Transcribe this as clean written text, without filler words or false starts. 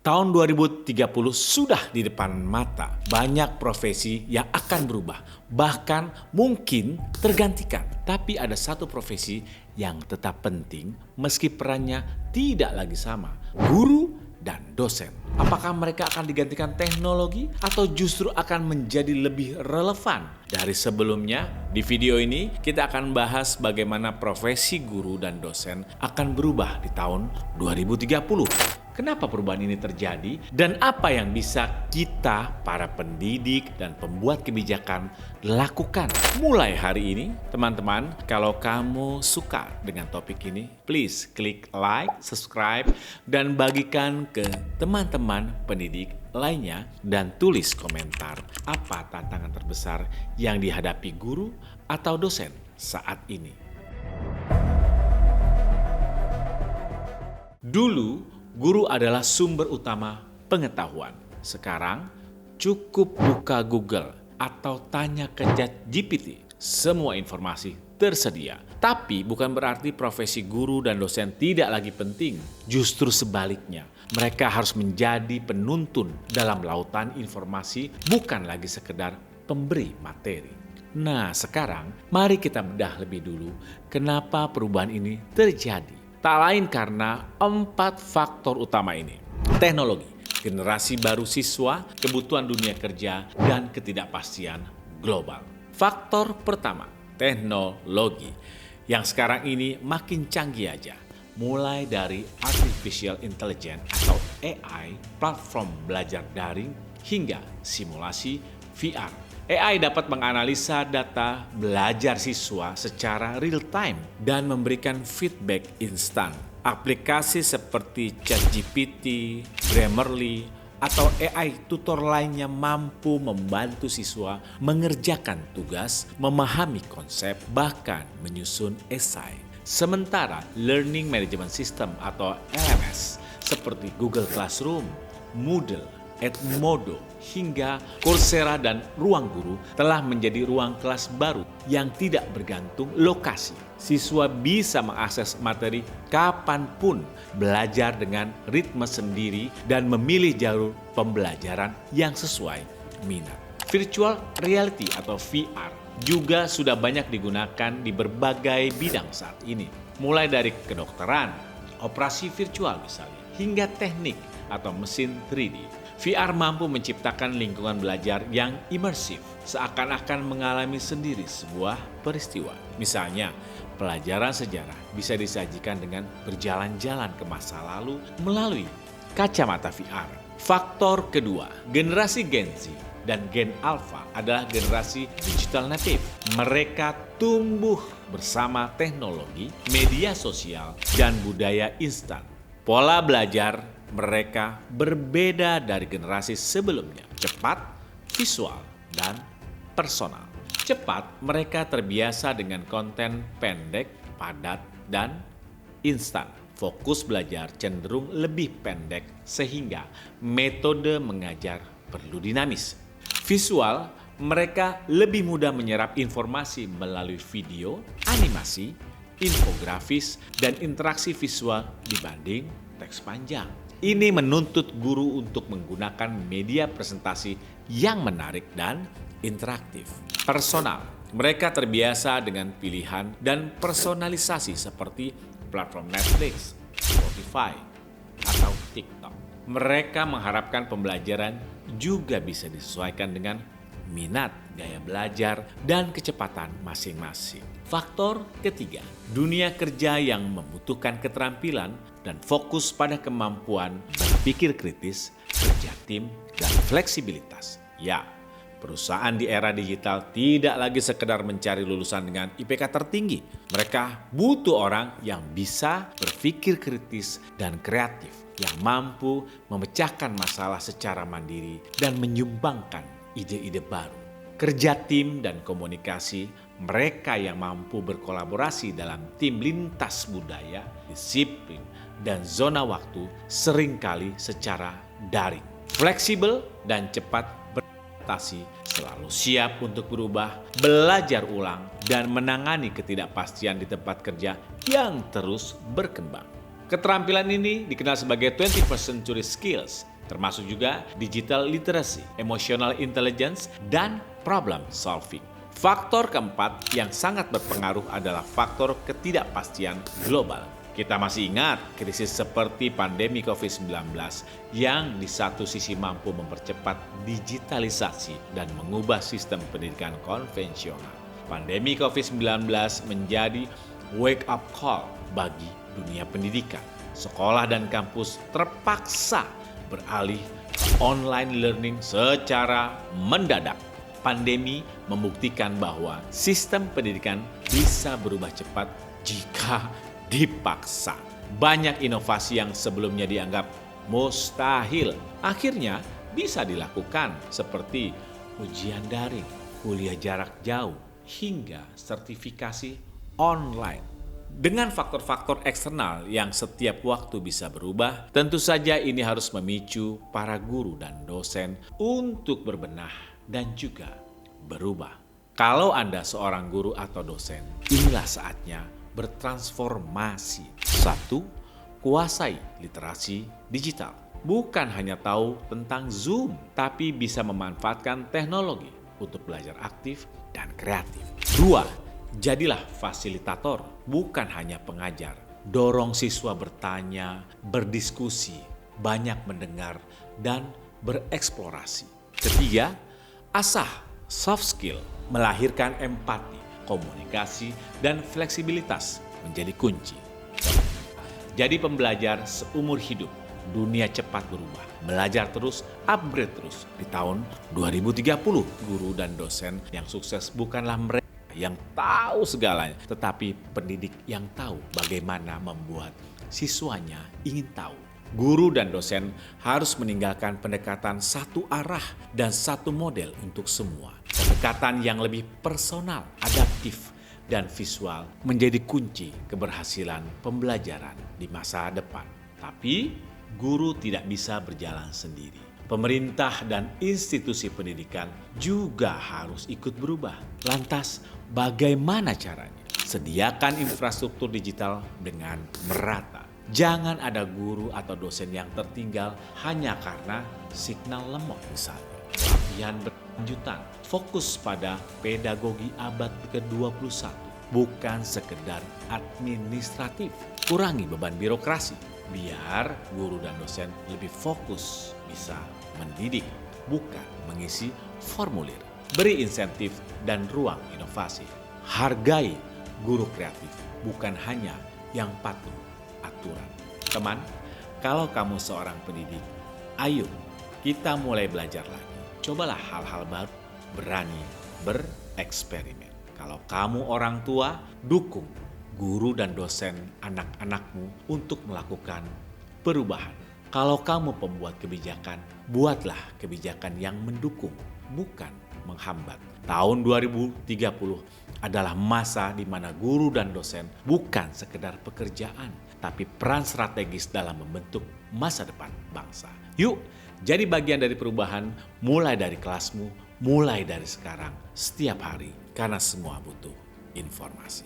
Tahun 2030 sudah di depan mata. Banyak profesi yang akan berubah, bahkan mungkin tergantikan. Tapi ada satu profesi yang tetap penting meski perannya tidak lagi sama. Guru dan dosen. Apakah mereka akan digantikan teknologi atau justru akan menjadi lebih relevan dari sebelumnya? Di video ini kita akan bahas bagaimana profesi guru dan dosen akan berubah di tahun 2030. Kenapa perubahan ini terjadi dan apa yang bisa kita, para pendidik dan pembuat kebijakan lakukan mulai hari ini? Teman-teman, kalau kamu suka dengan topik ini, please klik like, subscribe, dan bagikan ke teman-teman pendidik lainnya dan tulis komentar apa tantangan terbesar yang dihadapi guru atau dosen saat ini. Dulu, guru adalah sumber utama pengetahuan. Sekarang, cukup buka Google atau tanya ke ChatGPT. Semua informasi tersedia. Tapi bukan berarti profesi guru dan dosen tidak lagi penting. Justru sebaliknya, mereka harus menjadi penuntun dalam lautan informasi, bukan lagi sekedar pemberi materi. Nah, sekarang mari kita bedah lebih dulu kenapa perubahan ini terjadi. Tak lain karena 4 faktor utama ini. Teknologi, generasi baru siswa, kebutuhan dunia kerja, dan ketidakpastian global. Faktor pertama, teknologi. Yang sekarang ini makin canggih aja. Mulai dari artificial intelligence atau AI, platform belajar daring, hingga simulasi VR. AI dapat menganalisa data belajar siswa secara real time dan memberikan feedback instan. Aplikasi seperti ChatGPT, Grammarly, atau AI tutor lainnya mampu membantu siswa mengerjakan tugas, memahami konsep, bahkan menyusun esai. Sementara Learning Management System atau LMS seperti Google Classroom, Moodle, Edmodo, hingga Coursera dan Ruang Guru telah menjadi ruang kelas baru yang tidak bergantung lokasi. Siswa bisa mengakses materi kapanpun, belajar dengan ritme sendiri, dan memilih jalur pembelajaran yang sesuai minat. Virtual reality atau VR juga sudah banyak digunakan di berbagai bidang saat ini. Mulai dari kedokteran, operasi virtual misalnya, hingga teknik atau mesin 3D. VR mampu menciptakan lingkungan belajar yang imersif, seakan-akan mengalami sendiri sebuah peristiwa. Misalnya, pelajaran sejarah bisa disajikan dengan berjalan-jalan ke masa lalu melalui kacamata VR. Faktor kedua, generasi Gen Z dan Gen Alpha adalah generasi digital native. Mereka tumbuh bersama teknologi, media sosial, dan budaya instan. Pola belajar mereka berbeda dari generasi sebelumnya, cepat, visual, dan personal. Cepat, mereka terbiasa dengan konten pendek, padat, dan instan. Fokus belajar cenderung lebih pendek sehingga metode mengajar perlu dinamis. Visual, mereka lebih mudah menyerap informasi melalui video, animasi, infografis, dan interaksi visual dibanding teks panjang. Ini menuntut guru untuk menggunakan media presentasi yang menarik dan interaktif. Personal, mereka terbiasa dengan pilihan dan personalisasi seperti platform Netflix, Spotify, atau TikTok. Mereka mengharapkan pembelajaran juga bisa disesuaikan dengan minat, gaya belajar, dan kecepatan masing-masing. Faktor ketiga, dunia kerja yang membutuhkan keterampilan dan fokus pada kemampuan berpikir kritis, kerja tim, dan fleksibilitas. Ya, perusahaan di era digital tidak lagi sekedar mencari lulusan dengan IPK tertinggi. Mereka butuh orang yang bisa berpikir kritis dan kreatif, yang mampu memecahkan masalah secara mandiri dan menyumbangkan ide-ide baru. Kerja tim dan komunikasi, mereka yang mampu berkolaborasi dalam tim lintas budaya, disiplin, dan zona waktu seringkali secara daring. Fleksibel dan cepat beradaptasi, selalu siap untuk berubah, belajar ulang, dan menangani ketidakpastian di tempat kerja yang terus berkembang. Keterampilan ini dikenal sebagai 21st century skills termasuk juga digital literacy, emotional intelligence, dan problem solving. Faktor keempat yang sangat berpengaruh adalah faktor ketidakpastian global. Kita masih ingat krisis seperti pandemi COVID-19 yang di satu sisi mampu mempercepat digitalisasi dan mengubah sistem pendidikan konvensional. Pandemi COVID-19 menjadi wake-up call bagi dunia pendidikan. Sekolah dan kampus terpaksa beralih ke online learning secara mendadak. Pandemi membuktikan bahwa sistem pendidikan bisa berubah cepat jika dipaksa. Banyak inovasi yang sebelumnya dianggap mustahil akhirnya bisa dilakukan, seperti ujian daring, kuliah jarak jauh, hingga sertifikasi online. Dengan faktor-faktor eksternal yang setiap waktu bisa berubah, tentu saja ini harus memicu para guru dan dosen untuk berbenah dan juga berubah. Kalau Anda seorang guru atau dosen, inilah saatnya bertransformasi. 1. Kuasai literasi digital. Bukan hanya tahu tentang Zoom, tapi bisa memanfaatkan teknologi untuk belajar aktif dan kreatif. 2. Jadilah fasilitator, bukan hanya pengajar. Dorong siswa bertanya, berdiskusi, banyak mendengar, dan bereksplorasi. 3. Asah soft skill, melahirkan empati, komunikasi, dan fleksibilitas menjadi kunci. Jadi pembelajar seumur hidup, dunia cepat berubah. Belajar terus, upgrade terus. Di tahun 2030, guru dan dosen yang sukses bukanlah mereka yang tahu segalanya, tetapi pendidik yang tahu bagaimana membuat siswanya ingin tahu. Guru dan dosen harus meninggalkan pendekatan satu arah dan satu model untuk semua. Pendekatan yang lebih personal, adaptif, dan visual menjadi kunci keberhasilan pembelajaran di masa depan. Tapi guru tidak bisa berjalan sendiri. Pemerintah dan institusi pendidikan juga harus ikut berubah. Lantas, bagaimana caranya? Sediakan infrastruktur digital dengan merata. Jangan ada guru atau dosen yang tertinggal hanya karena signal lemot misalnya. Latihan berkelanjutan, fokus pada pedagogi abad ke-21, bukan sekedar administratif. Kurangi beban birokrasi, biar guru dan dosen lebih fokus bisa mendidik, bukan mengisi formulir. Beri insentif dan ruang inovasi. Hargai guru kreatif, bukan hanya yang patuh aturan. Teman, kalau kamu seorang pendidik, ayo kita mulai belajar lagi. Cobalah hal-hal baru, berani bereksperimen. Kalau kamu orang tua, dukung guru dan dosen anak-anakmu untuk melakukan perubahan. Kalau kamu pembuat kebijakan, buatlah kebijakan yang mendukung, bukan menghambat. Tahun 2030 adalah masa di mana guru dan dosen bukan sekedar pekerjaan, tapi peran strategis dalam membentuk masa depan bangsa. Yuk, jadi bagian dari perubahan, mulai dari kelasmu, mulai dari sekarang, setiap hari, karena semua butuh informasi.